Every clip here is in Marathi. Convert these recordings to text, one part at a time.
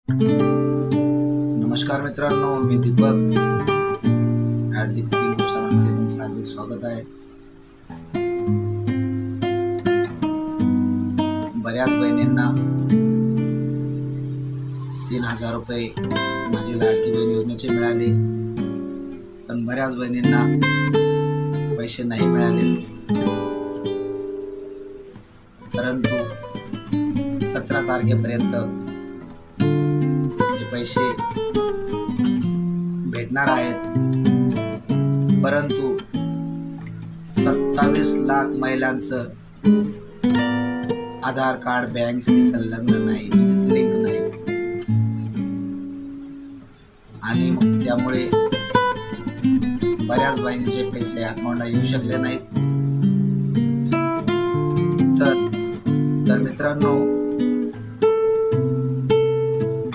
नमस्कार मित्रांनो, मी दीपक चॅनलमध्ये तुमचं हार्दिक स्वागत आहे. बऱ्याच बहिणींना 3,000 रुपये माझी लाडकी बहीण योजनेचे मिळाले, पण बऱ्याच बहिणींना पैसे नाही मिळाले. परंतु 17 तारखेपर्यंत हे पैसे भेटणार आहेत. परंतु 27 लाख महिलांचं आधार कार्ड बँकशी संलग्न नाही, म्हणजेच लिंक नाही, आणि त्यामुळे बऱ्याच बहिणीचे पैसे अकाउंटला येऊ शकले नाहीत. तर मित्रांनो,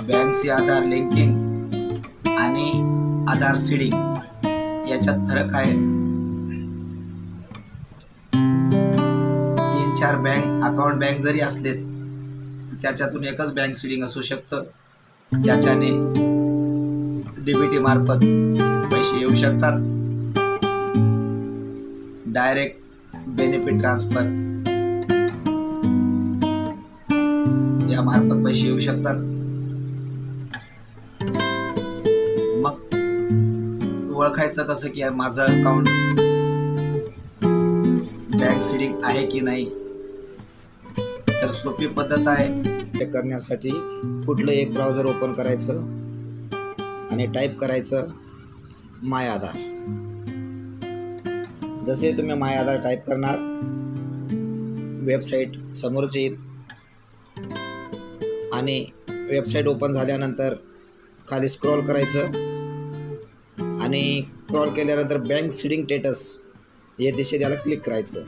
बँकशी आधार लिंकिंग आणि आधार सीडिंग याच्यात फरक आहे. 3-4 बँक अकाउंट बँक जरी असले त्याच्यातून एकच बँक सीडिंग असू शकतं. त्याच्याने डीबीटी मार्फत पैसे येऊ शकतात. डायरेक्ट बेनिफिट ट्रान्सफर या मार्फत पैसे येऊ शकतात. मग ओळखायचं कसं की माझं अकाउंट बँक सीडिंग आहे की नाही? तर सोपी पद्धत आहे. ते करण्यासाठी कुठलं एक ब्राउझर ओपन करायचं आणि टाईप करायचं माय आधार. जसे तुम्ही माय आधार टाईप करणार, वेबसाईट समोरच येईल आणि वेबसाईट ओपन झाल्यानंतर खाली स्क्रॉल करायचं आणि स्क्रॉल केल्यानंतर बँक सीडिंग स्टेटस हे दिशेत याला क्लिक करायचं.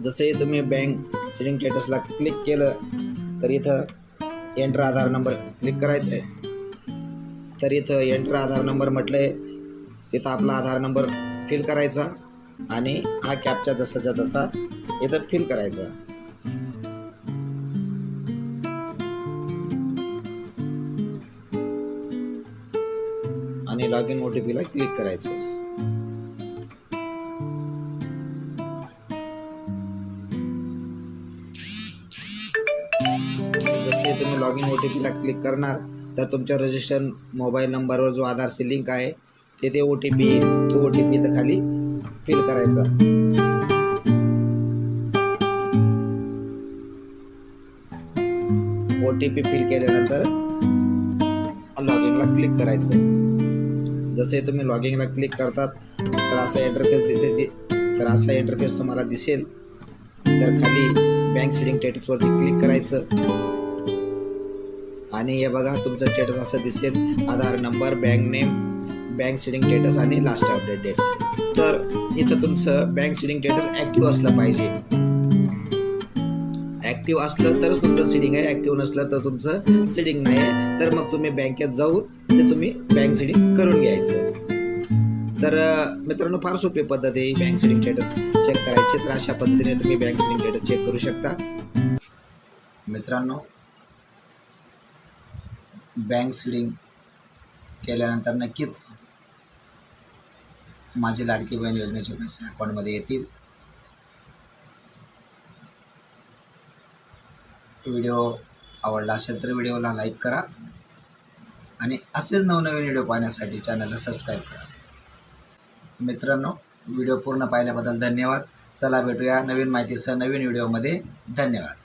जसे तुम्ही बँक सीडिंग स्टेटसला क्लिक केलं तर इथं एंटर आधार नंबर क्लिक करायचं आहे. तर इथं एंटर आधार नंबर म्हटलं आहे, तिथं आपला आधार नंबर फिल करायचा आणि हा कॅप्चा जसाच्या तसा इथं फिल करायचा. आणि लॉग इन OTPला क्लिक करायचं. जसे तुम्ही लॉग इन OTPला क्लिक करणार तर तुमच्या रजिस्टर मोबाईल नंबरवर जो आधारची लिंक आहे ते OTP येईल. तो OTP इथं खाली फिल करायचा. OTP फिल केल्यानंतर लॉग इनला क्लिक करायचं. जसे तुम्ही लॉगिंगला क्लिक करतात तर असा इंटरफेस तुम्हाला दिसेल. तर खाली बँक सीडिंग स्टेटसवरती क्लिक करायचं आणि हे बघा तुमचं स्टेटस असं दिसेल: Aadhaar number, bank name, bank seeding status आणि लास्ट अपडेट डेट. तर इथं तुमचं बँक सीडिंग स्टेटस ॲक्टिव्ह असलं पाहिजे. ॲक्टिव्ह असलं तरच तुमचं सीडिंग आहे, ॲक्टिव्ह नसलं तर तुमचं सीडिंग नाही आहे. तर मग तुम्ही बँकेत जाऊन ते तुम्ही बँक सीडिंग करून घ्यायचं. तर मित्रांनो, फार सोपी पद्धत आहे बँक सीडिंग स्टेटस चेक करायची. तर अशा पद्धतीने तुम्ही बँक सीडिंग स्टेटस चेक करू शकता. मित्रांनो, बँक सीडिंग केल्यानंतर नक्कीच माझी लाडकी बहीण योजनेचे पैसे अकाउंटमध्ये येतील. व्हिडिओ आवडला असेल तर व्हिडिओला लाईक करा आणि असेच नवनवीन व्हिडिओ पाहण्यासाठी चॅनलला सबस्क्राईब करा. मित्रांनो, व्हिडिओ पूर्ण पाहिल्याबद्दल धन्यवाद. चला भेटूया नवीन माहितीसह नवीन व्हिडिओमध्ये. धन्यवाद.